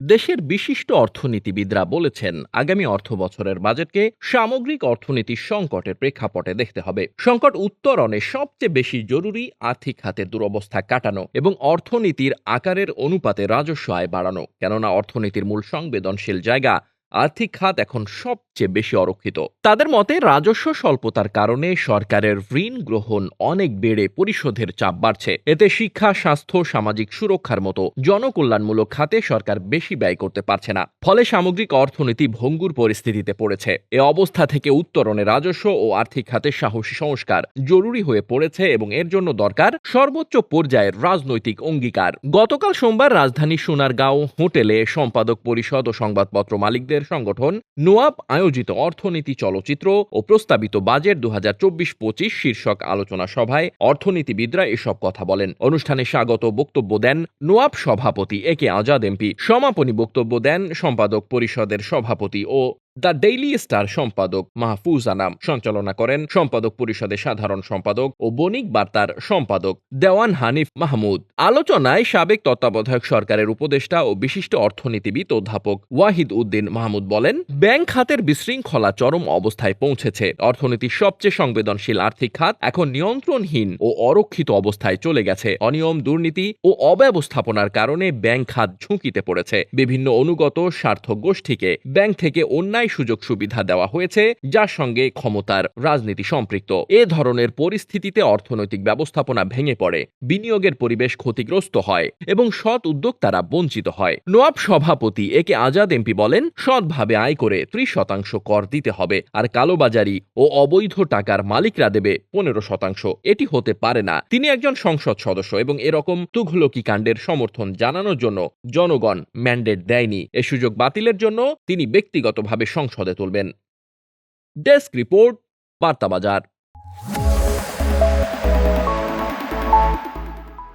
দেশের বিশিষ্ট অর্থনীতিবিদরা বলেছেন আগামী অর্থবছরের বাজেটকে সামগ্রিক অর্থনীতির সংকটের প্রেক্ষাপটে দেখতে হবে। সংকট উত্তরণে সবচেয়ে বেশি জরুরি আর্থিক খাতের দুরবস্থা কাটানো এবং অর্থনীতির আকারের অনুপাতে রাজস্ব আয় বাড়ানো, কেননা অর্থনীতির মূল সংবেদনশীল জায়গা আর্থিক খাত এখন সবচেয়ে বেশি অরক্ষিত। তাদের মতে রাজস্ব স্বল্পতার কারণে সরকারের ঋণ গ্রহণ অনেক বেড়ে পরিশোধের চাপ বাড়ছে। এতে শিক্ষা, স্বাস্থ্য, সামাজিক সুরক্ষার মতো জনকল্যাণমূলক খাতে সরকার বেশি ব্যয় করতে পারছে না। ফলে সামগ্রিক অর্থনীতি ভঙ্গুর পরিস্থিতিতে পড়েছে। এ অবস্থা থেকে উত্তরণে রাজস্ব ও আর্থিক খাতে সাহসী সংস্কার জরুরি হয়ে পড়েছে এবং এর জন্য দরকার সর্বোচ্চ পর্যায়ের রাজনৈতিক অঙ্গীকার। গতকাল সোমবার রাজধানীর সোনারগাঁও হোটেলে সম্পাদক পরিষদ ও সংবাদপত্র মালিকদের সংগঠন নোয়াব আয়োজিত অর্থনীতি, চলচ্চিত্র ও প্রস্তাবিত বাজেট 2024-25 শীর্ষক আলোচনা সভায় অর্থনীতিবিদরা এসব কথা বলেন। অনুষ্ঠানে স্বাগত বক্তব্য দেন নোয়াব সভাপতি একে আজাদ এমপি। সমাপনী বক্তব্য দেন সম্পাদক পরিষদের সভাপতি ও দ্য ডেইলি স্টার সম্পাদক মাহফুজ আনাম। সঞ্চালনা করেন সম্পাদক পরিষদের সাধারণ সম্পাদক ও বণিক বার্তার সম্পাদক দেওয়ান হানিফ মাহমুদ। আলোচনায় সাবেক তত্ত্বাবধায়ক সরকারের উপদেষ্টা ও বিশিষ্ট অর্থনীতিবিদ অধ্যাপক ওয়াহিদ উদ্দিন মাহমুদ বলেন, ব্যাংক খাতের বিশৃঙ্খলা চরম অবস্থায় পৌঁছেছে। অর্থনীতির সবচেয়ে সংবেদনশীল আর্থিক খাত এখন নিয়ন্ত্রণহীন ও অরক্ষিত অবস্থায় চলে গেছে। অনিয়ম, দুর্নীতি ও অব্যবস্থাপনার কারণে ব্যাংক খাত ঝুঁকিতে পড়েছে। বিভিন্ন অনুগত স্বার্থ গোষ্ঠীকে ব্যাংক থেকে অন্যায় সুযোগ সুবিধা দেওয়া হয়েছে, যার সঙ্গে ক্ষমতার রাজনীতি সম্পৃক্ত। এ ধরনের পরিস্থিতিতে অর্থনৈতিক ব্যবস্থাপনা ভেঙে পড়ে, বিনিয়োগের পরিবেশ ক্ষতিগ্রস্ত হয় এবং সৎ উদ্যোক্তারা বঞ্চিত হয়। নোয়াব সভাপতি একে আজাদ এমপি বলেন, সৎভাবে আয় করে 30% কর দিতে হবে, আর কালোবাজারি ও অবৈধ টাকার মালিকরা দেবে 15%। এটি হতে পারে না। তিনি একজন সংসদ সদস্য এবং এরকম তুঘলকি কাণ্ডের সমর্থন জানানোর জন্য জনগণ ম্যান্ডেট দেয়নি। এ সুযোগ বাতিলের জন্য তিনি ব্যক্তিগতভাবে সংসদে তুলবেন। Desk report, বার্তাবাজার।